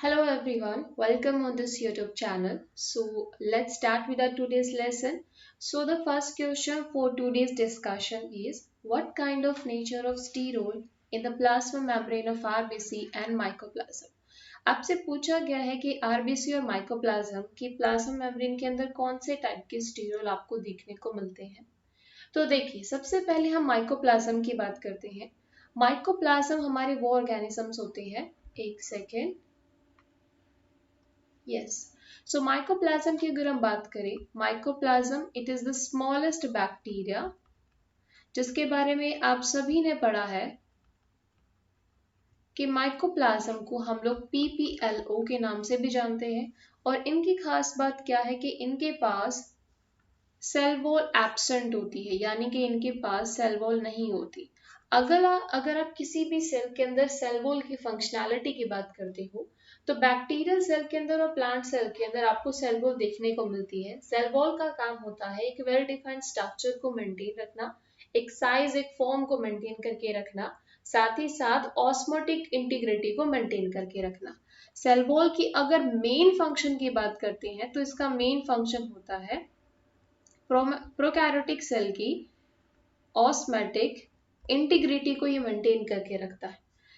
Hello everyone, welcome on this YouTube channel. So let's start with our today's lesson. So the first question for today's discussion is what kind of nature of sterol in the plasma membrane of RBC and mycoplasm? आपसे पूछा गया है कि RBC और mycoplasma की plasma membrane के अंदर कौन से टाइप के स्टीरोल आपको देखने को मिलते हैं। तो देखिए सबसे पहले हम माइकोप्लाज्म की बात करते हैं। माइकोप्लाज्म हमारे वो ऑर्गेनिजम्स होते हैं, एक सेकेंड, यस। सो माइकोप्लाज्म की अगर हम बात करें, mycoplasma it is the smallest bacteria जिसके बारे में आप सभी ने पढ़ा है कि माइकोप्लाज्म को हम लोग पीपीएलओ के नाम से भी जानते हैं। और इनकी खास बात क्या है कि इनके पास सेल वॉल एब्सेंट होती है, यानी कि इनके पास सेल वॉल नहीं होती। अगर आप किसी भी सेल के अंदर सेल वॉल की फंक्शनैलिटी की बात करते हो तो बैक्टीरियल सेल के अंदर और प्लांट सेल के अंदर आपको सेल वॉल देखने को मिलती है। सेल वॉल का काम होता है एक वेल डिफाइंड स्ट्रक्चर को मेंटेन रखना, एक साइज, एक फॉर्म को मेंटेन करके रखना, साथ ही साथ ऑस्मोटिक इंटीग्रिटी को मेंटेन करके रखना। सेल वॉल की अगर मेन फंक्शन की बात करते हैं तो इसका मेन फंक्शन होता है प्रोकैरियोटिक सेल की ऑस्मेटिक इंटीग्रिटी को ये मेंटेन करके रखता है।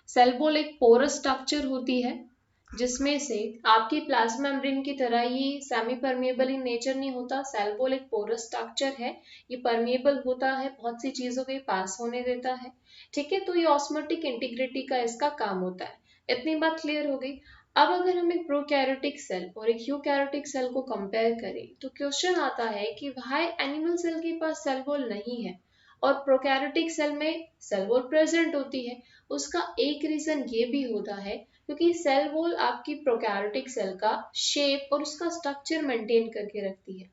सेल वॉल एक पोरस स्ट्रक्चर होती है जिसमें से आपकी प्लाज्मा मेम्ब्रेन की तरह ये सेमी परमेबल इन नेचर नहीं होता। सेल वॉल एक पोरस स्ट्रक्चर है, ये परमेबल होता है, बहुत सी चीजों के पास होने देता है। ठीक है, तो ये ऑस्मोटिक इंटीग्रिटी का इसका काम होता है। इतनी बात क्लियर हो गई। अब अगर हम एक प्रोकैरियोटिक सेल और एक यूकैरियोटिक सेल को कंपेयर करें तो क्वेश्चन आता है कि भाई एनिमल सेल के पास सेल वॉल नहीं है और प्रोकैरियोटिक सेल में सेल वॉल प्रेजेंट होती है। उसका एक रीजन ये भी होता है क्योंकि सेल वॉल आपकी प्रोकैरियोटिक सेल का शेप और उसका स्ट्रक्चर मेंटेन करके रखती है।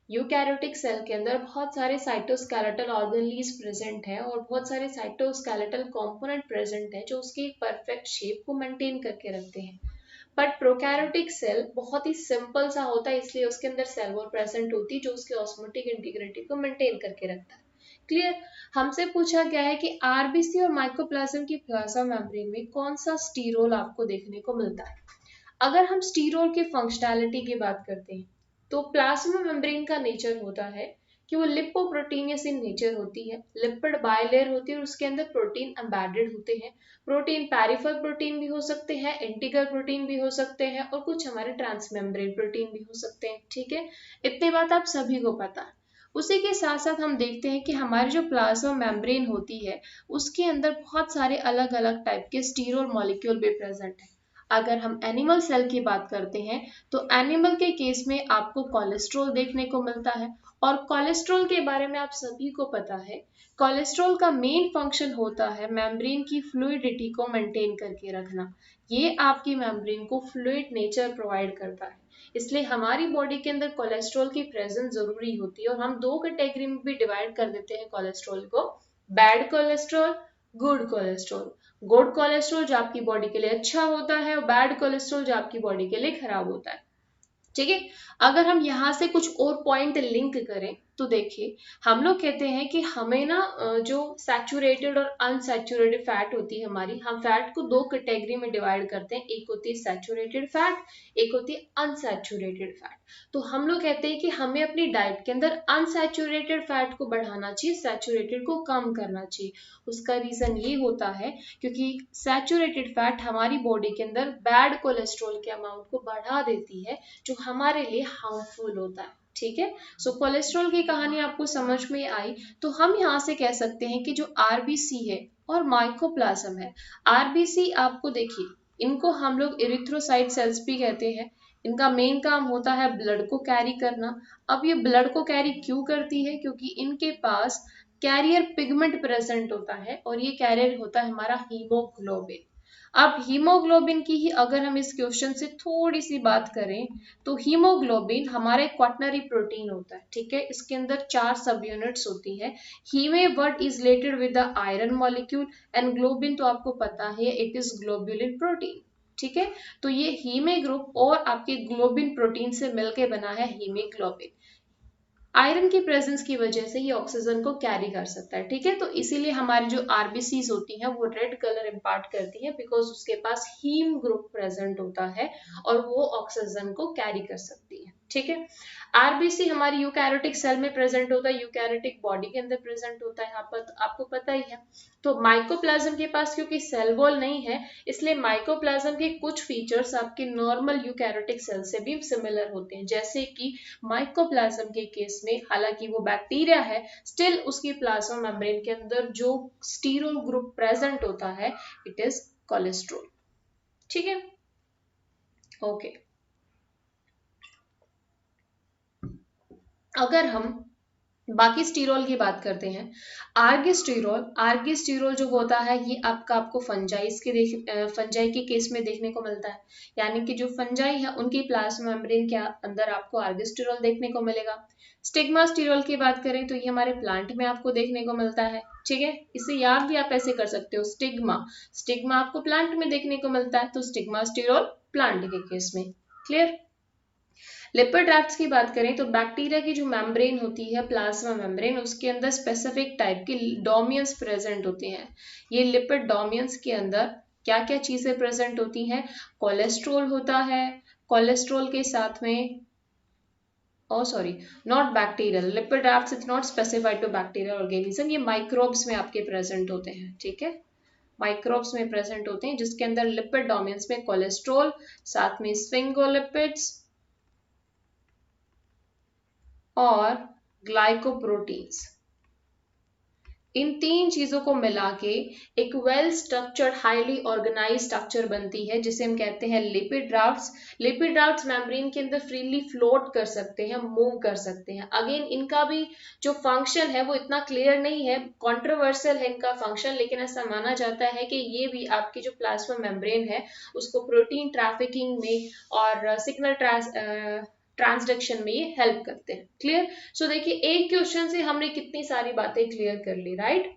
यूकैरियोटिक सेल के अंदर बहुत सारे साइटोस्केलेटल ऑर्गेनेल्स प्रेजेंट है और बहुत सारे साइटोस्केलेटल कंपोनेंट प्रेजेंट है जो उसकी परफेक्ट शेप को मेंटेन करके रखते हैं। बट प्रोकैरियोटिक सेल बहुत ही सिंपल सा होता है, इसलिए उसके अंदर सेल वॉल प्रेजेंट होती है जो उसकी ऑस्मोटिक इंटीग्रिटी को मेंटेन करके रखता है। क्लियर। हमसे पूछा गया है कि आरबीसी और माइकोप्लाज्म की प्लाज्मा मेम्ब्रेन में कौन सा स्टीरोल आपको देखने को मिलता है। अगर हम स्टीरोल की फंक्शनैलिटी की बात करते हैं तो प्लाज्मा मेम्ब्रेन का नेचर होता है कि वो लिपोप्रोटीनियस इन नेचर होती है, लिपिड बायलेयर होती है और उसके अंदर प्रोटीन एम्बेडेड होते हैं। प्रोटीन पेरिफेरल प्रोटीन भी हो सकते हैं, इंटीग्रल प्रोटीन भी हो सकते हैं और कुछ हमारे ट्रांसमेम्ब्रेन प्रोटीन भी हो सकते हैं। ठीक है, इतनी बात आप सभी को पता है। उसी के साथ साथ हम देखते हैं कि हमारी जो प्लाज्मा मेम्ब्रेन होती है उसके अंदर बहुत सारे अलग अलग टाइप के स्टीरोल मॉलिक्यूल भी प्रेजेंट है। अगर हम एनिमल सेल की बात करते हैं तो एनिमल के केस में आपको कोलेस्ट्रॉल देखने को मिलता है और कोलेस्ट्रॉल के बारे में आप सभी को पता है। कोलेस्ट्रॉल का मेन फंक्शन होता है मेम्ब्रेन की फ्लूइडिटी को मेंटेन करके रखना। ये आपकी मेम्ब्रेन को फ्लूइड नेचर प्रोवाइड करता है, इसलिए हमारी बॉडी के अंदर कोलेस्ट्रॉल की प्रेजेंस जरूरी होती है। और हम दो कैटेगरी में भी डिवाइड कर देते हैं कोलेस्ट्रॉल को, bad cholesterol, good cholesterol. Good cholesterol जो आपकी बॉडी के लिए अच्छा होता है और बैड कोलेस्ट्रॉल जो आपकी बॉडी के लिए खराब होता है। ठीक है, अगर हम यहाँ से कुछ और पॉइंट लिंक करें तो देखिए हम लोग कहते हैं कि हमें ना जो सैचुरेटेड और अनसैचुरेटेड फैट होती है हमारी, हम फैट को दो कैटेगरी में डिवाइड करते हैं, एक होती है सैचुरेटेड फैट, एक होती है अनसैचुरेटेड फैट। तो हम लोग कहते हैं कि हमें अपनी डाइट के अंदर अनसैचुरेटेड फैट को बढ़ाना चाहिए, सैचुरेटेड को कम करना चाहिए। उसका रीजन ये होता है क्योंकि सैचुरेटेड फैट हमारी बॉडी के अंदर बैड कोलेस्ट्रॉल के अमाउंट को बढ़ा देती है जो हमारे लिए हार्मफुल होता है। ठीक है, सो कोलेस्ट्रॉल की कहानी आपको समझ में आई। तो हम यहाँ से कह सकते हैं कि जो आरबीसी है और माइकोप्लाज्म है, आरबीसी आपको देखिए इनको हम लोग इरिथ्रोसाइट सेल्स भी कहते हैं। इनका मेन काम होता है ब्लड को कैरी करना। अब ये ब्लड को कैरी क्यों करती है, क्योंकि इनके पास कैरियर पिगमेंट प्रेजेंट होता है और ये कैरियर होता है हमारा हीमोग्लोबिन। अब हीमोग्लोबिन की ही अगर हम इस क्वेश्चन से थोड़ी सी बात करें तो हीमोग्लोबिन हमारा एक क्वाटनरी प्रोटीन होता है। ठीक है, इसके अंदर 4 सब यूनिट्स होती है। Haem word is related with the iron molecule and globin तो आपको पता है इट इज ग्लोबुलिन प्रोटीन। ठीक है, तो ये हीमे ग्रुप और आपके ग्लोबिन प्रोटीन से मिलकर बना है हीमोग्लोबिन। आयरन की प्रेजेंस की वजह से ये ऑक्सीजन को कैरी कर सकता है, ठीक है। तो इसीलिए हमारी जो आरबीसीज होती हैं वो रेड कलर इम्पार्ट करती है, बिकॉज उसके पास हीम ग्रुप प्रेजेंट होता है और वो ऑक्सीजन को कैरी कर सकती है, ठीक है। आरबीसी हमारी यूकैरियोटिक सेल में प्रेजेंट होता है, यूकैरियोटिक बॉडी के अंदर प्रेजेंट होता है, आपको पता ही है। तो माइकोप्लाज्म के पास क्योंकि सेल वॉल नहीं है, इसलिए माइकोप्लाज्म के कुछ फीचर्स आपके नॉर्मल यूकैरियोटिक सेल से भी सिमिलर होते हैं, जैसे कि माइकोप्लाज्म के केस में हालांकि वो बैक्टीरिया है, स्टिल उसकी प्लाज्मा मेम्ब्रेन के अंदर जो स्टीरोल ग्रुप प्रेजेंट होता है इट इज कोलेस्ट्रॉल, ठीक है। ओके, अगर हम बाकी स्टीरोल की बात करते हैं, आर्गिस्टीरोल जो होता है ये आपको फंजाई के केस में देखने को मिलता है, यानी कि जो फंजाई है उनकी प्लाज्मा मेम्ब्रेन के अंदर आपको आर्गिस्टीरोल देखने को मिलेगा। स्टिग्मा स्टीरोल की बात करें तो ये हमारे प्लांट में आपको देखने को मिलता है, ठीक है। इसे याद भी आप ऐसे कर सकते हो, स्टिग्मा स्टिग्मा आपको प्लांट में देखने को मिलता है, तो स्टिग्मा स्टीरोल प्लांट के केस में। क्लियर। लिपिड रैफ्ट्स की बात करें तो बैक्टीरिया की जो मेम्ब्रेन होती है प्लाज्मा मेम्ब्रेन, उसके अंदर स्पेसिफिक टाइप के डोमियंस प्रेजेंट होते हैं। ये लिपिड डोमियंस के अंदर क्या क्या चीजें प्रेजेंट होती हैं? कोलेस्ट्रॉल होता है, कोलेस्ट्रॉल के साथ में sorry, not bacterial, lipid rafts is not specified to bacterial organism, ये माइक्रोब्स में आपके प्रेजेंट होते हैं, ठीक है। माइक्रोब्स में प्रेजेंट होते हैं जिसके अंदर लिपिड डोमियंस में कोलेस्ट्रॉल, साथ में स्फिंगोलिपिड्स और ग्लाइकोप्रोटीन्स, इन तीन चीजों को मिला के एक well structured highly organise structure बनती है जिसे हम कहते हैं lipid rafts. Lipid rafts membrane के अंदर फ्रीली फ्लोट कर सकते हैं, मूव कर सकते हैं। अगेन इनका भी जो फंक्शन है वो इतना क्लियर नहीं है, कंट्रोवर्शियल है इनका फंक्शन, लेकिन ऐसा माना जाता है कि ये भी आपकी जो प्लाज्मा मेम्ब्रेन है उसको प्रोटीन ट्रैफिकिंग में और सिग्नल ट्रांसडक्शन में ये हेल्प करते हैं। क्लियर। सो देखिए एक क्वेश्चन से हमने कितनी सारी बातें क्लियर कर ली, राइट।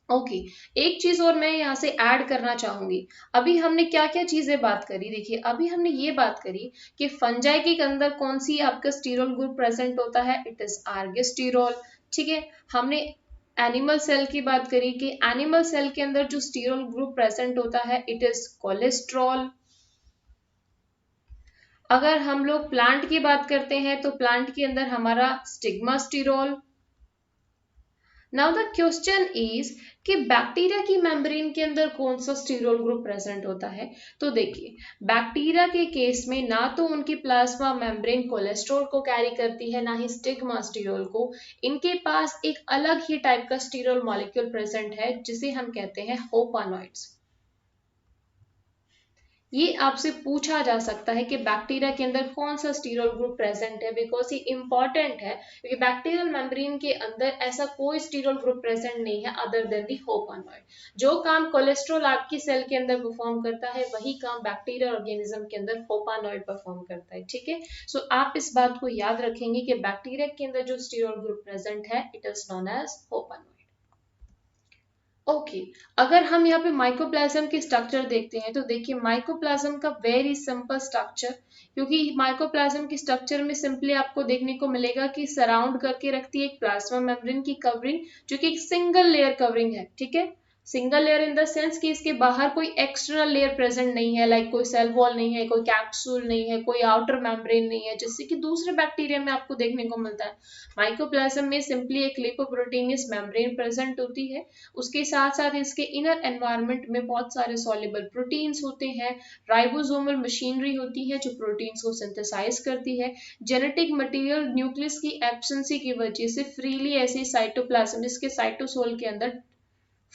ओके, एक चीज और मैं यहाँ से ऐड करना चाहूंगी। अभी हमने क्या क्या चीजें बात करी, देखिए अभी हमने ये बात करी कि फंजाई के अंदर कौन सी आपका स्टीरोल ग्रुप प्रेजेंट होता है, इट इज आर्गिस्टीरोल, ठीक है। हमने एनिमल सेल की बात करी कि एनिमल सेल के अंदर जो स्टीरोल ग्रुप प्रेजेंट होता है इट इज कोलेस्ट्रॉल। अगर हम लोग प्लांट की बात करते हैं तो प्लांट के अंदर हमारा stigma sterol. Now the question is कि बैक्टीरिया की मेम्ब्रेन के अंदर कौन सा स्टीरोल ग्रुप प्रेजेंट होता है। तो देखिए बैक्टीरिया के केस में ना तो उनकी प्लाज्मा मेम्ब्रेन कोलेस्ट्रॉल को कैरी करती है, ना ही स्टिग्मा स्टीरोल को। इनके पास एक अलग ही टाइप का स्टीरोल मॉलिक्यूल प्रेजेंट है जिसे हम कहते हैं होपानॉइड्स। ये आपसे पूछा जा सकता है कि बैक्टीरिया के अंदर कौन सा स्टीरोल ग्रुप प्रेजेंट है, बिकॉज ये इंपॉर्टेंट है क्योंकि बैक्टीरियल मेम्ब्रेन के अंदर ऐसा कोई स्टीरोल ग्रुप प्रेजेंट नहीं है अदर देन दी होपानॉइड। जो काम कोलेस्ट्रॉल आपकी सेल के अंदर परफॉर्म करता है वही काम बैक्टीरियल ऑर्गेनिज्म के अंदर होपानॉइड परफॉर्म करता है, ठीक है। सो आप इस बात को याद रखेंगे कि बैक्टीरिया के अंदर जो स्टीरोल ग्रुप प्रेजेंट है it is known as hopanoid. Okay, अगर हम यहाँ पे माइकोप्लाज्म के स्ट्रक्चर देखते हैं तो देखिए माइकोप्लाज्म का वेरी सिंपल स्ट्रक्चर, क्योंकि माइकोप्लाज्म के स्ट्रक्चर में सिंपली आपको देखने को मिलेगा कि सराउंड करके रखती है एक प्लाज्मा मेम्ब्रेन की कवरिंग जो कि एक सिंगल लेयर कवरिंग है, ठीक है। Single layer in the sense कि इसके बाहर कोई एक्सटर्नल लेयर प्रेजेंट नहीं है, लाइक कोई सेल वॉल नहीं है, कोई कैप्सूल नहीं है, कोई आउटर मेम्ब्रेन नहीं है, जिससे कि दूसरे बैक्टीरिया में आपको देखने को मिलता है। माइकोप्लाज्म में सिंपली एक लिपोप्रोटीनियस मेम्ब्रेन प्रेजेंट होती है, उसके साथ साथ इसके इनर एनवायरनमेंट में बहुत सारे सॉल्युबल प्रोटीन्स होते हैं, राइबोसोमल मशीनरी होती है जो प्रोटीन्स को सिंथेसाइज करती है। जेनेटिक मटेरियल न्यूक्लियस की एब्सेंसी की वजह से फ्रीली ऐसे साइटोप्लाज्म जिसके साइटोसोल के अंदर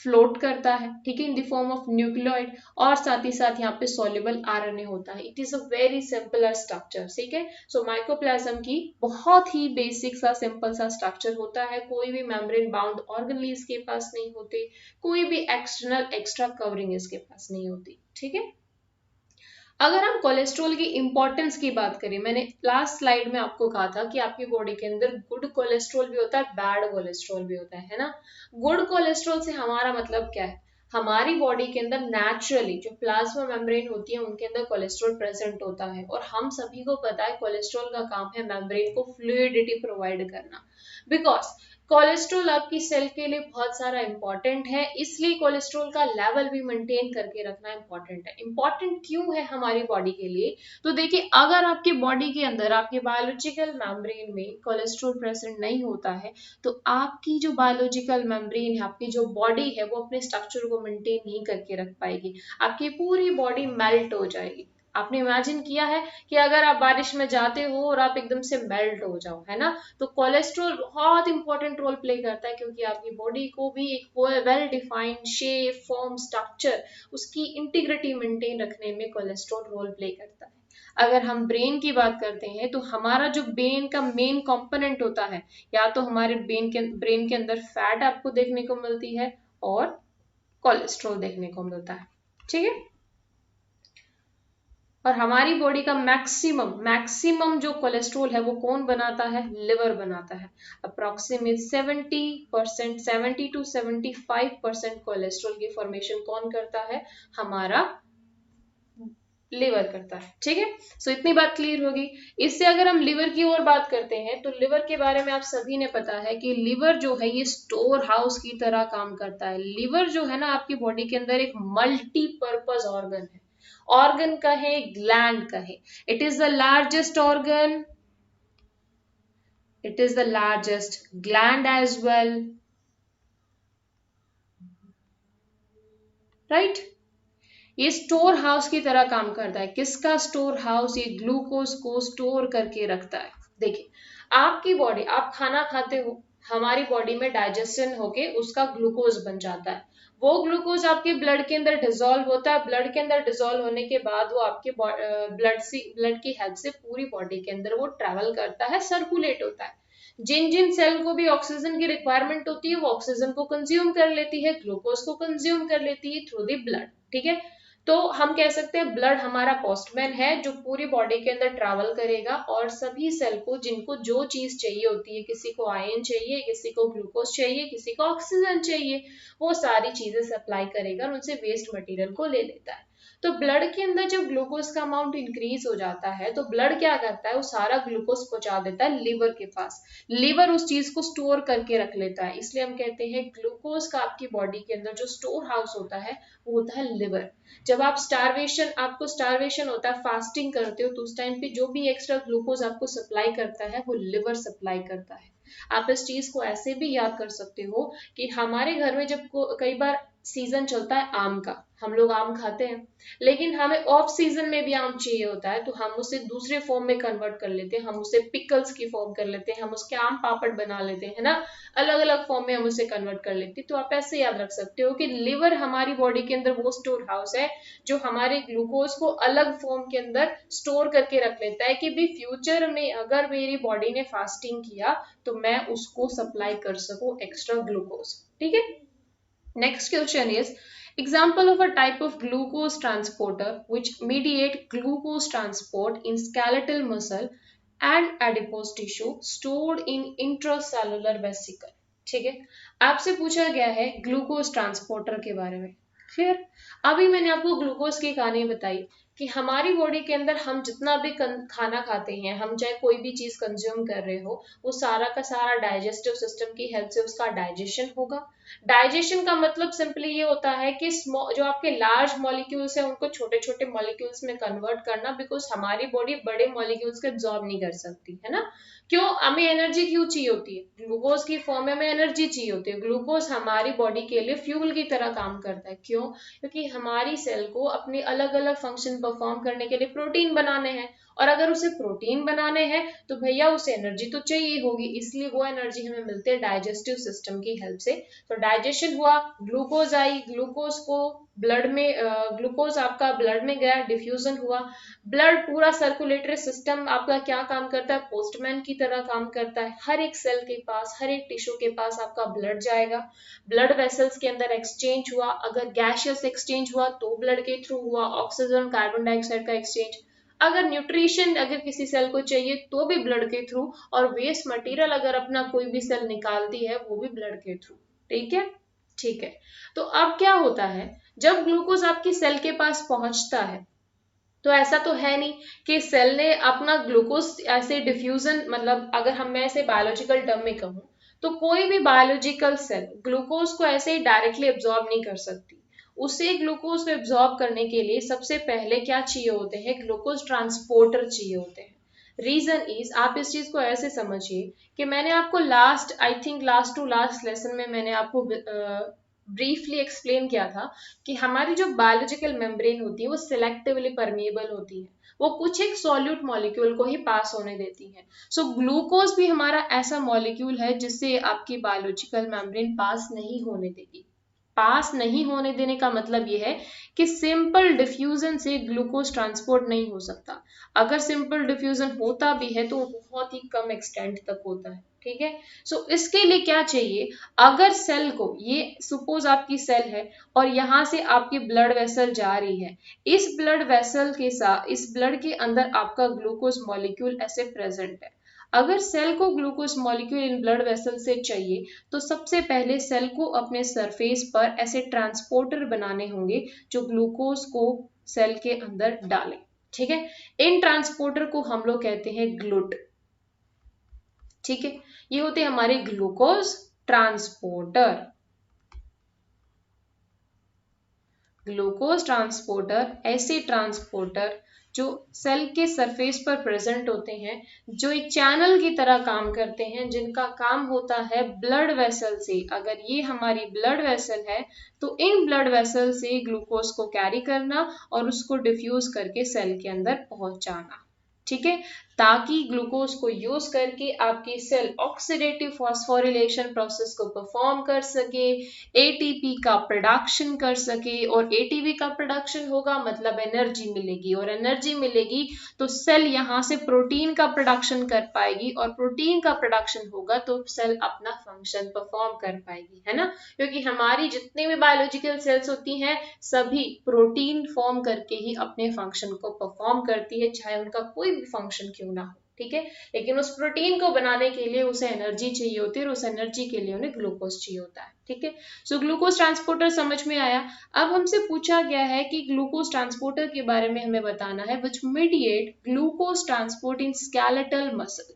फ्लोट करता है, ठीक है, in the form of nucleoid, और साथ ही साथ यहाँ पे सॉल्युबल आरएनए होता है। It is a very simple structure, ठीक है। सो माइकोप्लाज्म की बहुत ही बेसिक सा सिंपल सा स्ट्रक्चर होता है, कोई भी मेम्ब्रेन बाउंड ऑर्गेनेल इसके पास नहीं होते, कोई भी एक्सटर्नल एक्स्ट्रा कवरिंग इसके पास नहीं होती, ठीक है। अगर हम कोलेस्ट्रॉल की इंपॉर्टेंस की बात करें, मैंने लास्ट स्लाइड में आपको कहा था कि आपकी बॉडी के अंदर गुड कोलेस्ट्रॉल भी होता है, बैड कोलेस्ट्रॉल भी होता है ना। गुड कोलेस्ट्रॉल से हमारा मतलब क्या है? हमारी बॉडी के अंदर नेचुरली जो प्लाज्मा मेम्ब्रेन होती है उनके अंदर कोलेस्ट्रॉल प्रेजेंट होता है, और हम सभी को पता है कोलेस्ट्रॉल का काम है मेम्ब्रेन को फ्लूइडिटी प्रोवाइड करना। बिकॉज कोलेस्ट्रॉल आपकी सेल के लिए बहुत सारा इंपॉर्टेंट है, इसलिए कोलेस्ट्रॉल का लेवल भी मेंटेन करके रखना इंपॉर्टेंट है। इंपॉर्टेंट क्यों है हमारी बॉडी के लिए? तो देखिए, अगर आपके बॉडी के अंदर आपके बायोलॉजिकल मेम्ब्रेन में कोलेस्ट्रॉल प्रेजेंट नहीं होता है तो आपकी जो बायोलॉजिकल मेम्ब्रेन है, आपकी जो बॉडी है, वो अपने स्ट्रक्चर को मेंटेन नहीं करके रख पाएगी, आपकी पूरी बॉडी मेल्ट हो जाएगी। आपने इमेजिन किया है कि अगर आप बारिश में जाते हो और आप एकदम से मेल्ट हो जाओ, है ना, तो कोलेस्ट्रॉल बहुत इंपॉर्टेंट रोल प्ले करता है, क्योंकि आपकी बॉडी को भी एक well defined shape, form, structure, उसकी इंटीग्रिटी मेंटेन रखने में कोलेस्ट्रॉल रोल प्ले करता है। अगर हम ब्रेन की बात करते हैं तो हमारा जो ब्रेन का मेन कंपोनेंट होता है, या तो हमारे ब्रेन के अंदर फैट आपको देखने को मिलती है और कोलेस्ट्रॉल देखने को मिलता है, ठीक है। और हमारी बॉडी का मैक्सिमम जो कोलेस्ट्रॉल है वो कौन बनाता है? लिवर बनाता है। अप्रोक्सीमेट 70%, 70 to 75% कोलेस्ट्रॉल की फॉर्मेशन कौन करता है? हमारा लिवर करता है, ठीक है। सो इतनी बात क्लियर होगी। इससे अगर हम लिवर की ओर बात करते हैं तो लिवर के बारे में आप सभी ने पता है कि लिवर जो है ये स्टोर हाउस की तरह काम करता है। लिवर जो है ना आपकी बॉडी के अंदर एक मल्टीपर्पज ऑर्गन है। ऑर्गन कहे, ग्लैंड कहे, it is the largest organ, it is the largest gland as well, right. ये स्टोर हाउस की तरह काम करता है। किसका स्टोर हाउस? ये ग्लूकोज को स्टोर करके रखता है। देखिए, आपकी बॉडी, आप खाना खाते हो, हमारी बॉडी में डाइजेशन होके उसका ग्लूकोज बन जाता है। वो ग्लूकोज आपके ब्लड के अंदर डिसॉल्व होता है। ब्लड के अंदर डिसॉल्व होने के बाद वो आपके ब्लड की हेल्प से पूरी बॉडी के अंदर वो ट्रेवल करता है, सर्कुलेट होता है। जिन जिन सेल को भी ऑक्सीजन की रिक्वायरमेंट होती है वो ऑक्सीजन को कंज्यूम कर लेती है, ग्लूकोज को कंज्यूम कर लेती है थ्रू द ब्लड, ठीक है। तो हम कह सकते हैं ब्लड हमारा पोस्टमैन है जो पूरी बॉडी के अंदर ट्रैवल करेगा और सभी सेल को जिनको जो चीज चाहिए होती है, किसी को आयरन चाहिए, किसी को ग्लूकोज चाहिए, किसी को ऑक्सीजन चाहिए, वो सारी चीजें सप्लाई करेगा और उनसे वेस्ट मटेरियल को ले लेता है। तो ब्लड के अंदर जब ग्लूकोज का अमाउंट इंक्रीज हो जाता है तो ब्लड क्या करता है? वो सारा ग्लूकोज पहुंचा देता है लिवर के पास। लिवर उस चीज को स्टोर करके रख लेता है, इसलिए हम कहते हैं ग्लूकोज का आपकी बॉडी के अंदर जो स्टोर हाउस होता है वो होता है लिवर। जब आपको स्टारवेशन होता है, फास्टिंग करते हो, तो उस टाइम पे जो भी एक्स्ट्रा ग्लूकोज आपको सप्लाई करता है वो लिवर सप्लाई करता है। आप इस चीज को ऐसे भी याद कर सकते हो कि हमारे घर में जब कई बार सीजन चलता है आम का, हम लोग आम खाते हैं, लेकिन हमें ऑफ सीजन में भी आम चाहिए होता है तो हम उसे दूसरे फॉर्म में कन्वर्ट कर लेते हैं, हम उसे पिकल्स की फॉर्म कर लेते हैं, हम उसके आम पापड़ बना लेते हैं, है ना, अलग अलग फॉर्म में हम उसे कन्वर्ट कर लेते हैं। तो आप ऐसे याद रख सकते हो कि लिवर हमारी बॉडी के अंदर वो स्टोर हाउस है जो हमारे ग्लूकोज को अलग फॉर्म के अंदर स्टोर करके रख लेता है कि भी फ्यूचर में अगर मेरी बॉडी ने फास्टिंग किया तो मैं उसको सप्लाई कर सकूं एक्स्ट्रा ग्लूकोज, ठीक है। Next question is example of a type of glucose transporter which mediate glucose transport in skeletal muscle and adipose tissue stored in intracellular vesicle। ठीक है, आपसे पूछा गया है ग्लूकोज ट्रांसपोर्टर के बारे में। क्लियर? अभी मैंने आपको ग्लूकोज की कहानी बताई कि हमारी बॉडी के अंदर हम जितना भी खाना खाते हैं, हम चाहे कोई भी चीज कंज्यूम कर रहे हो, वो सारा का सारा डाइजेस्टिव सिस्टम की हेल्प से उसका डाइजेशन होगा। डाइजेशन का मतलब सिंपली ये होता है कि जो आपके लार्ज मॉलिक्यूल्स है उनको छोटे छोटे मॉलिक्यूल्स में कन्वर्ट करना, बिकॉज हमारी बॉडी बड़े मॉलिक्यूल्स को एब्जॉर्ब नहीं कर सकती, है ना। क्यों? हमें एनर्जी क्यों चाहिए होती है? ग्लूकोज की फॉर्म में हमें एनर्जी चाहिए होती है। ग्लूकोज हमारी बॉडी के लिए फ्यूल की तरह काम करता है। क्यों? क्योंकि हमारी सेल को अपने अलग अलग फंक्शन परफॉर्म करने के लिए प्रोटीन बनाने हैं, और अगर उसे प्रोटीन बनाने हैं तो भैया उसे एनर्जी तो चाहिए होगी, इसलिए वो एनर्जी हमें मिलती है डाइजेस्टिव सिस्टम की हेल्प से। तो डाइजेशन हुआ, ग्लूकोज आई, ग्लूकोज को ब्लड में ग्लूकोज आपका ब्लड में गया, डिफ्यूजन हुआ, ब्लड पूरा सर्कुलेटरी सिस्टम आपका क्या काम करता है? पोस्टमैन की तरह काम करता है। हर एक सेल के पास, हर एक टिश्यू के पास आपका ब्लड जाएगा, ब्लड वेसल्स के अंदर एक्सचेंज हुआ, अगर गैशियस एक्सचेंज हुआ तो ब्लड के थ्रू हुआ, ऑक्सीजन कार्बन डाइऑक्साइड का एक्सचेंज, अगर न्यूट्रिशन अगर किसी सेल को चाहिए तो भी ब्लड के थ्रू, और वेस्ट मटेरियल अगर अपना कोई भी सेल निकालती है वो भी ब्लड के थ्रू, ठीक है। ठीक है, तो अब क्या होता है, जब ग्लूकोज आपकी सेल के पास पहुंचता है तो ऐसा तो है नहीं कि सेल ने अपना ग्लूकोज ऐसे डिफ्यूजन, मतलब अगर हम मैं ऐसे बायोलॉजिकल टर्म में कहूँ तो कोई भी बायोलॉजिकल सेल ग्लूकोज को ऐसे ही डायरेक्टली एब्जॉर्ब नहीं कर सकती। उसे ग्लूकोज को एब्जॉर्ब करने के लिए सबसे पहले क्या चाहिए होते हैं, ग्लूकोज ट्रांसपोर्टर चाहिए होते हैं। रीजन इज, आप इस चीज को ऐसे समझिए कि मैंने आपको last, I think last to last lesson में मैंने आपको ब्रीफली एक्सप्लेन किया था कि हमारी जो बायोलॉजिकल मेम्ब्रेन होती है वो सिलेक्टिवली परमिएबल होती है, वो कुछ एक सॉल्यूट मॉलिक्यूल को ही पास होने देती है। सो ग्लूकोज भी हमारा ऐसा मॉलिक्यूल है जिससे आपकी बायोलॉजिकल मेम्ब्रेन पास नहीं होने देगी। पास नहीं होने देने का मतलब ये है कि सिंपल डिफ्यूजन से ग्लूकोज ट्रांसपोर्ट नहीं हो सकता। अगर सिंपल डिफ्यूजन होता भी है तो बहुत ही कम एक्सटेंट तक होता है। ठीक है, सो इसके लिए क्या चाहिए, अगर सेल को, ये सपोज आपकी सेल है और यहाँ से आपकी ब्लड वेसल जा रही है, इस ब्लड वेसल के साथ, इस ब्लड के अंदर आपका ग्लूकोज मॉलिक्यूल ऐसे प्रेजेंट है। अगर सेल को glucose molecule in blood vessel से चाहिए तो सबसे पहले सेल को अपने सरफेस पर ऐसे ट्रांसपोर्टर बनाने होंगे जो ग्लूकोज को सेल के अंदर डालें। ठीक है, इन ट्रांसपोर्टर को हम लोग कहते हैं ग्लूट। ठीक है, ये होते हैं हमारे ग्लूकोज ट्रांसपोर्टर। ग्लूकोज ट्रांसपोर्टर ऐसे ट्रांसपोर्टर जो सेल के सरफेस पर प्रेजेंट होते हैं, जो एक चैनल की तरह काम करते हैं, जिनका काम होता है ब्लड वेसल से, अगर ये हमारी ब्लड वेसल है तो इन ब्लड वेसल से ग्लूकोज को कैरी करना और उसको डिफ्यूज करके सेल के अंदर पहुंचाना। ठीक है, ताकि ग्लूकोज को यूज करके आपकी सेल ऑक्सीडेटिव फॉस्फोरिलेशन प्रोसेस को परफॉर्म कर सके, एटीपी का प्रोडक्शन कर सके, और एटीपी का प्रोडक्शन होगा मतलब एनर्जी मिलेगी, और एनर्जी मिलेगी तो सेल यहाँ से प्रोटीन का प्रोडक्शन कर पाएगी, और प्रोटीन का प्रोडक्शन होगा तो सेल अपना फंक्शन परफॉर्म कर पाएगी, है ना। क्योंकि हमारी जितनी भी बायोलॉजिकल सेल्स होती हैं सभी प्रोटीन फॉर्म करके ही अपने फंक्शन को परफॉर्म करती है, चाहे उनका कोई भी फंक्शन क्यों ना हो। ठीक है, लेकिन उस प्रोटीन को बनाने के लिए उसे एनर्जी चाहिए होती है और उस एनर्जी के लिए उन्हें ग्लूकोज चाहिए होता है। ठीक है, सो ग्लूकोज ट्रांसपोर्टर समझ में आया। अब हमसे पूछा गया है कि ग्लूकोज ट्रांसपोर्टर के बारे में हमें बताना है, which mediate glucose transport in skeletal muscle.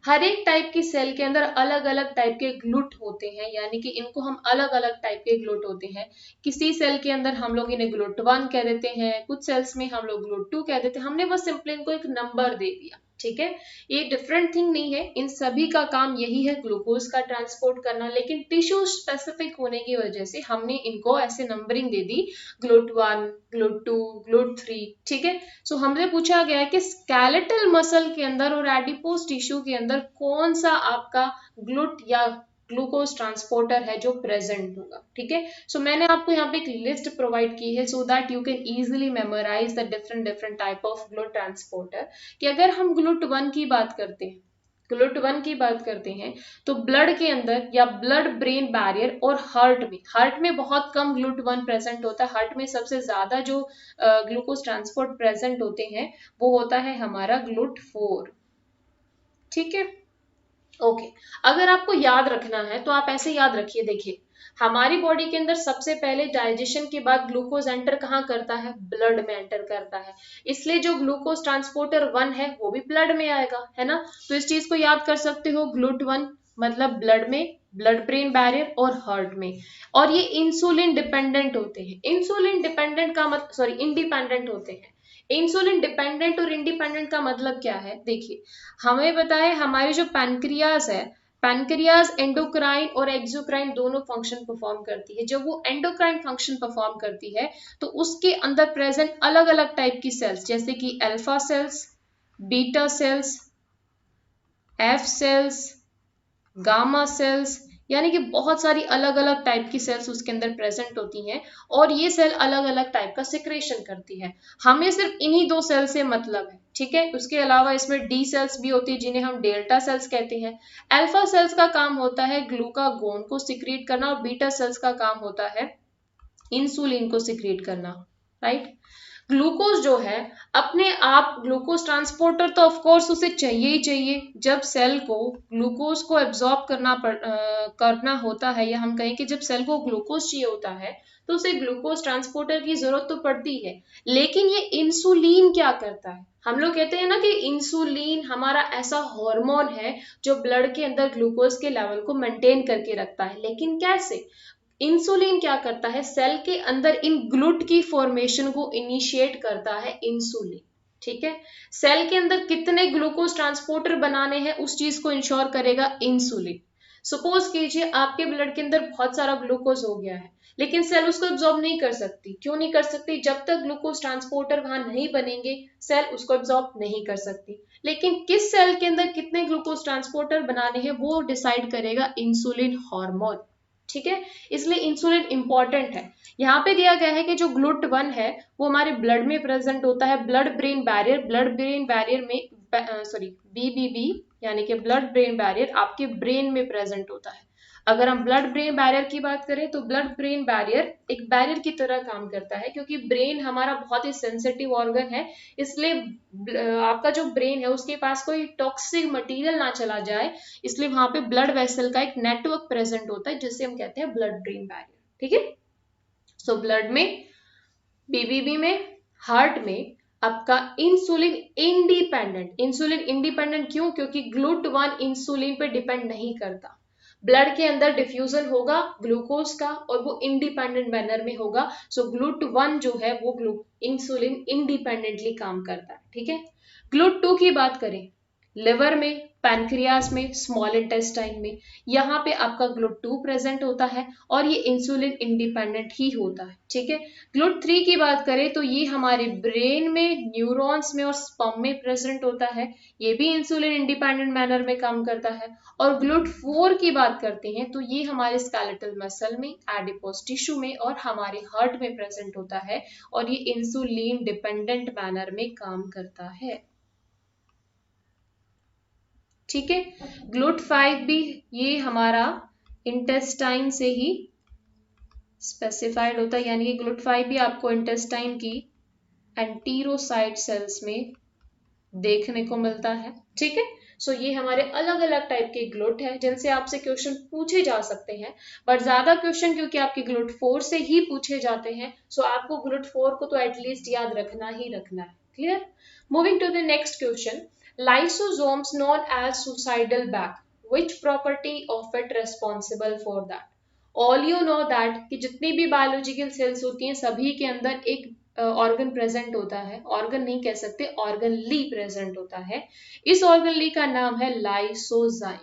हर एक टाइप की सेल के अंदर अलग अलग टाइप के ग्लूट होते हैं, यानी कि इनको हम अलग अलग टाइप के ग्लूट होते हैं। किसी सेल के अंदर हम लोग इन्हें ग्लूट 1 कह देते हैं, कुछ सेल्स में हम लोग ग्लूट 2 कह देते हैं, हमने बस सिंपली इनको एक नंबर दे दिया। ठीक है, ये डिफरेंट थिंग नहीं है, इन सभी का काम यही है ग्लूकोज का ट्रांसपोर्ट करना, लेकिन टिश्यू स्पेसिफिक होने की वजह से हमने इनको ऐसे नंबरिंग दे दी, ग्लूट 1, ग्लूट 2, ग्लूट 3। ठीक है, सो हमसे पूछा गया है कि स्केलेटल मसल के अंदर और एडिपोज टिश्यू के अंदर कौन सा आपका ग्लूट या ग्लूकोज ट्रांसपोर्टर है जो प्रेजेंट होगा। ठीक है, सो मैंने आपको यहाँ पे एक लिस्ट प्रोवाइड की है so that you can easily memorise the different different type of GLUT transporter. कि अगर हम ग्लूट 1 की बात करते हैं, ग्लूट 1 की बात करते हैं तो ब्लड के अंदर या ब्लड ब्रेन बैरियर और हार्ट में बहुत कम ग्लूट 1 प्रेजेंट होता है। हार्ट में सबसे ज्यादा जो ग्लूकोज ट्रांसपोर्ट प्रेजेंट होते हैं वो होता है हमारा ग्लूट 4। ठीक है, ओके, अगर आपको याद रखना है तो आप ऐसे याद रखिए, देखिए हमारी बॉडी के अंदर सबसे पहले डाइजेशन के बाद ग्लूकोज एंटर कहाँ करता है, ब्लड में एंटर करता है, इसलिए जो ग्लूकोज ट्रांसपोर्टर 1 है वो भी ब्लड में आएगा, है ना। तो इस चीज को याद कर सकते हो, ग्लूट 1 मतलब ब्लड में, ब्लड ब्रेन बैरियर और हार्ट में। और ये इंसुलिन डिपेंडेंट होते हैं, इंसुलिन डिपेंडेंट का मतलब, सॉरी, इंडिपेंडेंट होते हैं। इंसुलिन डिपेंडेंट और इंडिपेंडेंट का मतलब क्या है, देखिए हमें पता है हमारी जो पैनक्रियाज है, पैनक्रियाज एंडोक्राइन और एक्सोक्राइन दोनों फंक्शन परफॉर्म करती है। जब वो एंडोक्राइन फंक्शन परफॉर्म करती है तो उसके अंदर प्रेजेंट अलग अलग टाइप की सेल्स, जैसे कि alpha cells, beta cells, F cells, gamma cells, यानी कि बहुत सारी अलग अलग टाइप की सेल्स उसके अंदर प्रेजेंट होती हैं, और ये सेल अलग अलग टाइप का सिक्रेशन करती है। हमें सिर्फ इन्हीं 2 सेल से मतलब है। ठीक है, उसके अलावा इसमें डी सेल्स भी होती है जिन्हें हम डेल्टा सेल्स कहते हैं। अल्फा सेल्स का काम होता है ग्लूकागोन को सिक्रीट करना, और बीटा सेल्स का काम होता है इंसुलिन को सिक्रीट करना। राइट, ग्लूकोज जो है अपने आप, ग्लूकोज ट्रांसपोर्टर तो ऑफ कोर्स उसे चाहिए ही चाहिए। जब सेल को ग्लूकोज को एब्जॉर्ब करना होता है, या हम कहें कि जब सेल को ग्लूकोज चाहिए होता है, तो उसे ग्लूकोज ट्रांसपोर्टर की जरूरत तो पड़ती है। लेकिन ये इंसुलिन क्या करता है? हम लोग कहते हैं ना कि इंसुलिन हमारा ऐसा हार्मोन है जो ब्लड के अंदर ग्लूकोज के लेवल को मेंटेन करके रखता है। लेकिन कैसे? इंसुलिन क्या करता है? सेल के अंदर इन ग्लूट की फॉर्मेशन को इनिशिएट करता है इंसुलिन। ठीक है, सेल के अंदर कितने ग्लूकोज ट्रांसपोर्टर बनाने हैं उस चीज को इंश्योर करेगा इंसुलिन। सपोज कीजिए आपके ब्लड के अंदर बहुत सारा ग्लूकोज हो गया है, लेकिन सेल उसको एब्जॉर्ब नहीं कर सकती। क्यों नहीं कर सकती? जब तक ग्लूकोज ट्रांसपोर्टर वहां नहीं बनेंगे, सेल उसको एब्जॉर्ब नहीं कर सकती। लेकिन किस सेल के अंदर कितने ग्लूकोज ट्रांसपोर्टर बनाने हैं वो डिसाइड करेगा इंसुलिन हार्मोन। ठीक है, इसलिए इंसुलिन इंपॉर्टेंट है। यहाँ पे दिया गया है कि जो GLUT1 है वो हमारे ब्लड में प्रेजेंट होता है, ब्लड ब्रेन बैरियर में, सॉरी BBB, यानी कि ब्लड ब्रेन बैरियर आपके ब्रेन में प्रेजेंट होता है। अगर हम ब्लड ब्रेन बैरियर की बात करें तो ब्लड ब्रेन बैरियर एक बैरियर की तरह काम करता है, क्योंकि ब्रेन हमारा बहुत ही सेंसिटिव ऑर्गन है। इसलिए आपका जो ब्रेन है उसके पास कोई टॉक्सिक मटेरियल ना चला जाए, इसलिए वहां पे ब्लड वेसल का एक नेटवर्क प्रेजेंट होता है जिसे हम कहते हैं ब्लड ब्रेन बैरियर। ठीक है, सो ब्लड में, BBB में, हार्ट में आपका इंसुलिन इंडिपेंडेंट क्यों? क्योंकि GLUT1 इंसुलिन पे डिपेंड नहीं करता। ब्लड के अंदर डिफ्यूजन होगा ग्लूकोज का और वो इंडिपेंडेंट मैनर में होगा। सो GLUT1 जो है वो इंसुलिन इंडिपेंडेंटली काम करता है। ठीक है, GLUT2 की बात करें, लिवर में, पैनक्रियास में, स्मॉल इंटेस्टाइन में, यहाँ पे आपका GLUT2 प्रेजेंट होता है और ये इंसुलिन इंडिपेंडेंट ही होता है। ठीक है, GLUT3 की बात करें तो ये हमारे ब्रेन में, न्यूरॉन्स में और स्पर्म में प्रेजेंट होता है, ये भी इंसुलिन इंडिपेंडेंट मैनर में काम करता है। और GLUT4 की बात करते हैं तो ये हमारे स्केलेटल मसल में, एडिपोज टिश्यू में और हमारे हार्ट में प्रेजेंट होता है और ये इंसुलिन डिपेंडेंट मैनर में काम करता है। ठीक है, GLUT5 भी ये हमारा इंटेस्टाइन से ही स्पेसिफाइड होता है, यानी कि GLUT5 भी आपको इंटेस्टाइन की एंटीरोसाइट सेल्स में देखने को मिलता है। ठीक है, सो ये हमारे अलग अलग टाइप के ग्लूट है जिनसे आपसे क्वेश्चन पूछे जा सकते हैं, बट ज्यादा क्वेश्चन क्योंकि आपके GLUT4 से ही पूछे जाते हैं, सो आपको GLUT4 को तो एटलीस्ट याद रखना ही रखना है। Clear? Moving to the next question, lysosomes known as suicidal bag, which property of it responsible for that? All you know that कि जितनी भी बायोलॉजिकल सेल्स होती हैं सभी के अंदर एक ऑर्गन प्रेजेंट होता है, ऑर्गन नहीं कह सकते, ऑर्गन ली प्रेजेंट होता है। इस ऑर्गन ली का नाम है लाइसोजाइम।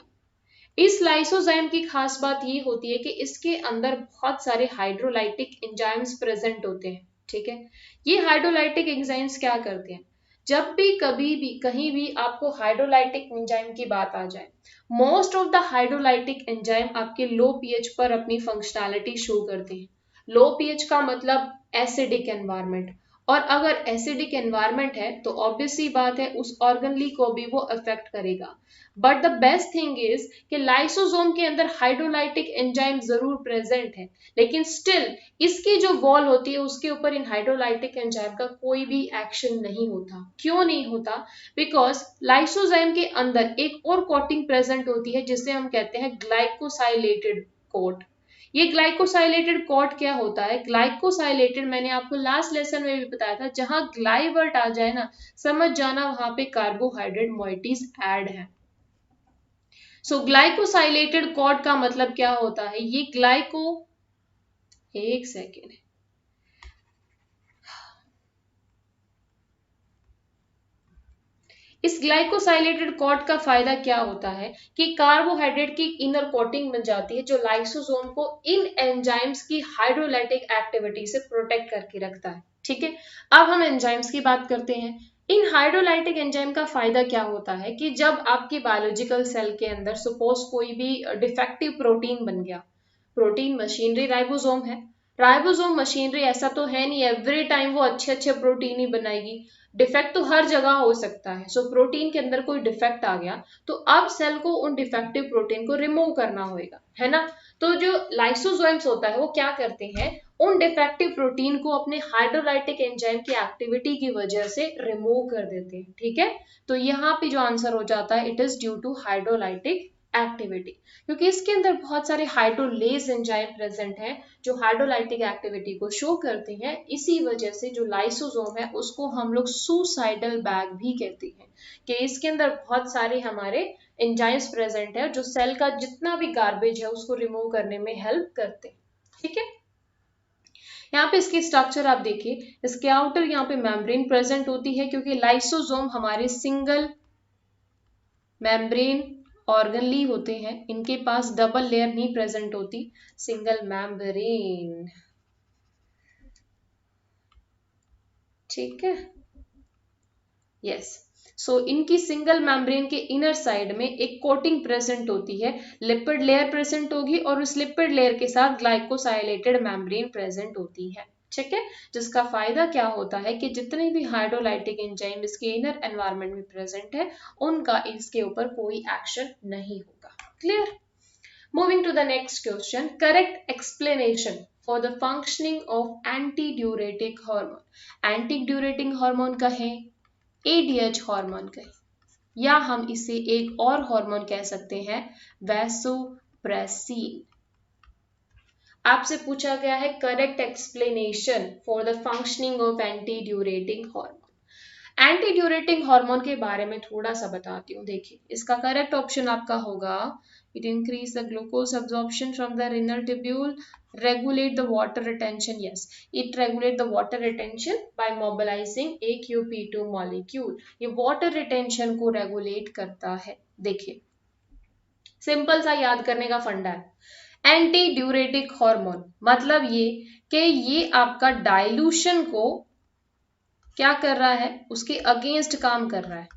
इस लाइसोजाइम की खास बात ये होती है कि इसके अंदर बहुत सारे हाइड्रोलाइटिक एंजाइम्स प्रेजेंट होते हैं। ठीक है, ये हाइड्रोलाइटिक एंजाइम्स क्या करते हैं? जब भी कभी भी कहीं भी आपको हाइड्रोलाइटिक एंजाइम की बात आ जाए, most of the hydrolytic enzyme आपके लो पीएच पर अपनी फंक्शनैलिटी शो करते हैं। लो पीएच का मतलब एसिडिक एनवायरनमेंट, और अगर एसिडिक एनवायरनमेंट है तो ऑब्वियस सी बात है उस ऑर्गनली को भी वो अफेक्ट करेगा। But the best thing is कि लाइसोसोम के अंदर हाइड्रोलाइटिक एंजाइम जरूर प्रेजेंट है, लेकिन स्टिल इसकी जो वॉल होती है उसके ऊपर इन हाइड्रोलाइटिक एंजाइम का कोई भी एक्शन नहीं होता। क्यों नहीं होता? बिकॉज लाइसोजाइम के अंदर एक और कोटिंग प्रेजेंट होती है जिसे हम कहते हैं ग्लाइकोसाइलेटेड कोट। ये ग्लाइकोसाइलेटेड कोट क्या होता है? ग्लाइकोसाइलेटेड मैंने आपको लास्ट लेसन में भी बताया था, जहां ग्लाइवर्ट आ जाए ना, समझ जाना वहां पे कार्बोहाइड्रेट मॉइटीज ऐड है। सो ग्लाइकोसाइलेटेड कॉड का मतलब क्या होता है? ये एक सेकेंड, इस ग्लाइकोसाइलेटेड कॉड का फायदा क्या होता है कि कार्बोहाइड्रेट की इनर कोटिंग बन जाती है जो लाइसोसोम को इन एंजाइम्स की हाइड्रोलाइटिक एक्टिविटी से प्रोटेक्ट करके रखता है। ठीक है, अब हम एंजाइम्स की बात करते हैं। इन हाइड्रोलाइटिक एंजाइम का फायदा क्या होता है कि जब आपकी बायोलॉजिकल सेल के अंदर सपोज कोई भी डिफेक्टिव प्रोटीन बन गया, प्रोटीन मशीनरी राइबोसोम है, राइबोसोम मशीनरी ऐसा तो है नहीं एवरी टाइम वो अच्छे अच्छे प्रोटीन ही बनाएगी, डिफेक्ट तो हर जगह हो सकता है। सो प्रोटीन के अंदर कोई डिफेक्ट आ गया तो अब सेल को उन डिफेक्टिव प्रोटीन को रिमूव करना होगा, है ना। तो जो लाइसोसोम्स होता है वो क्या करते हैं, उन डिफेक्टिव प्रोटीन को अपने हाइड्रोलाइटिक एंजाइम की एक्टिविटी की वजह से रिमूव कर देते हैं, ठीक है। तो यहाँ पे जो आंसर हो जाता है it is due to hydrolytic activity, क्योंकि इसके अंदर बहुत सारे हाइड्रोलेज एंजाइम प्रेजेंट हैं जो हाइड्रोलाइटिक एक्टिविटी को शो करते हैं। इसी वजह से जो लाइसोसोम है उसको हम लोग सुसाइडल बैग भी कहते हैं, कि इसके अंदर बहुत सारे हमारे एंजाइम्स प्रेजेंट है जो सेल का जितना भी गार्बेज है उसको रिमूव करने में हेल्प करते हैं, ठीक है। यहाँ पे इसकी स्ट्रक्चर आप देखिए, इसके आउटर यहाँ पे मेम्ब्रेन प्रेजेंट होती है, क्योंकि लाइसोसोम हमारे सिंगल मेम्ब्रेन ऑर्गनली होते हैं, इनके पास डबल लेयर नहीं प्रेजेंट होती, सिंगल मेम्ब्रेन, ठीक है। यस, सो इनकी सिंगल मेम्ब्रेन के इनर साइड में एक कोटिंग प्रेजेंट होती है, लिपिड लेयर प्रेजेंट होगी और उस लिपिड लेयर के साथ ग्लाइकोसाइलेटेड मेम्ब्रेन प्रेजेंट होती है, ठीक है। जिसका फायदा क्या होता है कि जितने भी हाइड्रोलाइटिक एंजाइम इसके इनर एनवायरनमेंट में प्रेजेंट है उनका इसके ऊपर कोई एक्शन नहीं होगा, clear. Moving to the next question, correct explanation for the functioning of antidiuretic hormone. Antidiuretic hormone का है ADH हार्मोन कहें, या हम इसे एक और हार्मोन कह सकते हैं वैसोप्रेसिन। आपसे पूछा गया है correct explanation for the functioning of antidiuretic hormone. Antidiuretic hormone के बारे में थोड़ा सा बताती हूँ, देखिए इसका करेक्ट ऑप्शन आपका होगा, it increase the glucose absorption from the renal tubule, regulate the water retention, yes it regulate the water retention by mobilizing AQP2 molecule, ये water retention को regulate करता है। देखिए सिंपल सा याद करने का फंडा है, एंटी ड्यूरेटिक हार्मोन मतलब ये कि ये आपका डाइल्यूशन को क्या कर रहा है, उसके अगेंस्ट काम कर रहा है,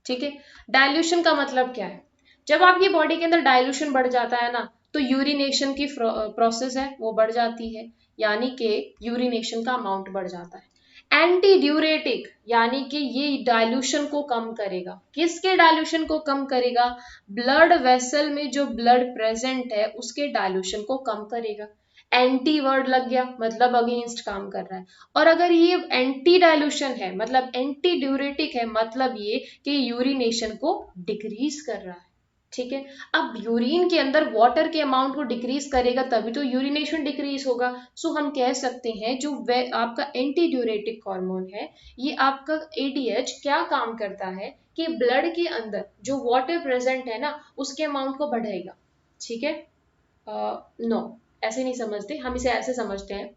ठीक है। डाइल्यूशन का मतलब क्या है, जब आपकी बॉडी के अंदर डाइल्यूशन बढ़ जाता है ना तो यूरिनेशन की प्रोसेस है वो बढ़ जाती है, यानी कि यूरिनेशन का अमाउंट बढ़ जाता है। एंटी ड्यूरेटिक यानी कि ये डाइल्यूशन को कम करेगा, किसके डाइल्यूशन को कम करेगा, ब्लड वेसल में जो ब्लड प्रेजेंट है उसके डाइल्यूशन को कम करेगा। एंटी वर्ड लग गया मतलब अगेंस्ट काम कर रहा है, और अगर ये एंटी डाइल्यूशन है मतलब एंटी ड्यूरेटिक है मतलब ये कि यूरिनेशन को डिक्रीज कर रहा है, ठीक है। अब यूरिन के अंदर वाटर के अमाउंट को डिक्रीज करेगा तभी तो यूरिनेशन डिक्रीज होगा। सो हम कह सकते हैं जो आपका एंटी ड्यूरेटिक हार्मोन है ये आपका ADH क्या काम करता है कि ब्लड के अंदर जो वाटर प्रेजेंट है ना उसके अमाउंट को बढ़ाएगा, ठीक है। नो ऐसे नहीं समझते, हम इसे ऐसे समझते हैं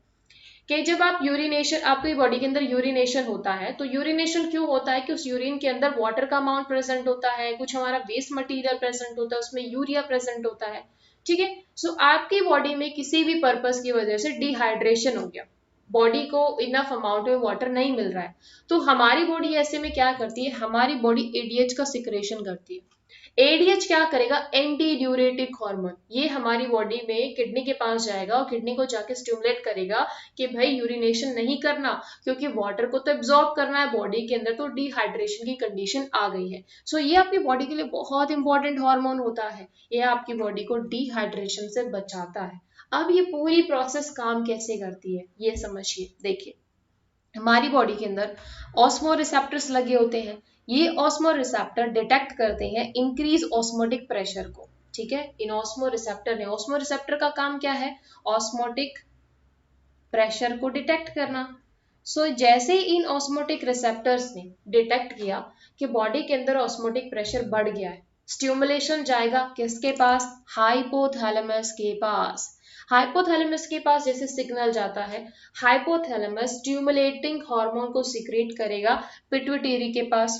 कि जब आप यूरिनेशन, आपकी बॉडी के अंदर यूरिनेशन होता है तो यूरिनेशन क्यों होता है कि उस यूरिन के अंदर वाटर का अमाउंट प्रेजेंट होता है, कुछ हमारा वेस्ट मटेरियल प्रेजेंट होता है, उसमें यूरिया प्रेजेंट होता है, ठीक है। सो आपकी बॉडी में किसी भी पर्पस की वजह से डिहाइड्रेशन हो गया, बॉडी को इनफ अमाउंट में वाटर नहीं मिल रहा है, तो हमारी बॉडी ऐसे में क्या करती है, हमारी बॉडी ADH का सिक्रेशन करती है। ADH क्या करेगा, एंटी ड्यूरेटिक हार्मोन, ये हमारी बॉडी में किडनी के पास जाएगा और किडनी को जाके स्टिमुलेट करेगा कि भाई यूरिनेशन नहीं करना, क्योंकि वाटर को तो एब्जॉर्ब करना है बॉडी के अंदर, तो डिहाइड्रेशन की कंडीशन आ गई है। सो ये आपकी बॉडी के लिए बहुत इंपॉर्टेंट हार्मोन होता है, ये आपकी बॉडी को डिहाइड्रेशन से बचाता है। अब ये पूरी प्रोसेस काम कैसे करती है ये समझिए, देखिए हमारी बॉडी के अंदर ऑस्मो रिसेप्टर्स लगे होते हैं, ये ऑस्मो रिसेप्टर डिटेक्ट करते हैं इंक्रीज ऑस्मोटिक प्रेशर को, ठीक है। इन ऑस्मो रिसेप्टर ने, ऑस्मो रिसेप्टर का काम क्या है, ऑस्मोटिक प्रेशर को डिटेक्ट करना। सो जैसे इन ऑस्मोटिक रिसेप्टर्स ने डिटेक्ट किया कि बॉडी के अंदर ऑस्मोटिक प्रेशर बढ़ गया है, स्टिमुलेशन जाएगा किसके पास, हाइपोथैलेमस के पास। हाइपोथैलेमस के पास जैसे सिग्नल जाता है, हाइपोथैलेमस स्टिमुलेटिंग हार्मोन को सीक्रेट करेगा पिट्यूटरी के पास।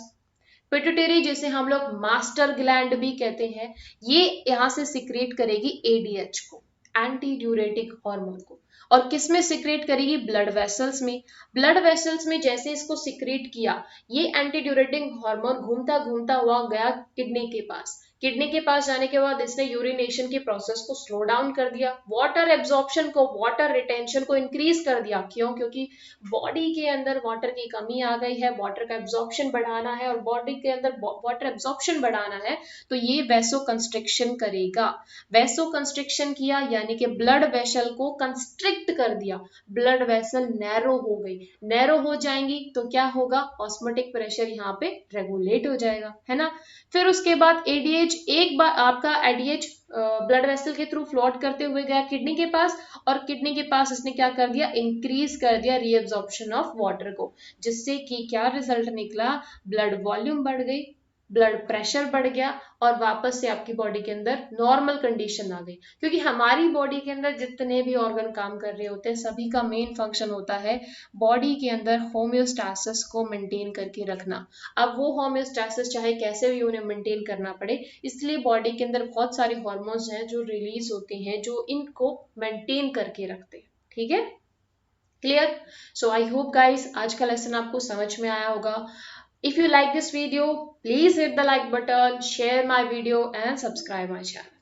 पिट्यूटरी जिसे हम लोग मास्टर ग्लैंड भी कहते हैं, ये यहाँ से सीक्रेट करेगी ADH को, एंटी ड्यूरेटिक हार्मोन को, और किस में सीक्रेट करेगी, ब्लड वेसल्स में। ब्लड वेसल्स में जैसे इसको सीक्रेट किया, ये एंटी ड्यूरेटिक हार्मोन घूमता घूमता हुआ गया किडनी के पास, किडनी के पास जाने के बाद इसने यूरिनेशन की प्रोसेस को स्लो डाउन कर दिया, वाटर एब्जॉर्प्शन को, वाटर रिटेंशन को इंक्रीज कर दिया। क्यों? क्योंकि बॉडी के अंदर वाटर की कमी आ गई है, वाटर का एब्जॉर्प्शन बढ़ाना है और बॉडी के अंदर वाटर एब्जॉर्प्शन बढ़ाना है तो ये वैसो कंस्ट्रिक्शन करेगा। वैसो कंस्ट्रिक्शन किया यानी कि ब्लड वेसल को कंस्ट्रिक्ट कर दिया, ब्लड वेसल नैरो हो गई, नैरो हो जाएंगी तो क्या होगा, ऑस्मोटिक प्रेशर यहाँ पे रेगुलेट हो जाएगा, है ना। फिर उसके बाद एडीएच, एक बार आपका एडीएच ब्लड वेसल के थ्रू फ्लोट करते हुए गया किडनी के पास, और किडनी के पास इसने क्या कर दिया, इंक्रीज कर दिया रीअब्जॉर्प्शन ऑफ वाटर को, जिससे कि क्या रिजल्ट निकला, ब्लड वॉल्यूम बढ़ गई, ब्लड प्रेशर बढ़ गया और वापस से आपकी बॉडी के अंदर नॉर्मल कंडीशन आ गई। क्योंकि हमारी बॉडी के अंदर जितने भी ऑर्गन काम कर रहे होते हैं सभी का मेन फंक्शन होता है बॉडी के अंदर होम्योस्टैसिस को मेंटेन करके रखना। अब वो होम्योस्टैसिस चाहे कैसे भी उन्हें मेंटेन करना पड़े, इसलिए बॉडी के अंदर बहुत सारे हॉर्मोन्स हैं जो रिलीज होते हैं जो इनको मेंटेन करके रखते हैं। ठीक है, clear? So I hope guys आज का लेसन आपको समझ में आया होगा। If you like this video, please hit the like button, share my video and subscribe my channel.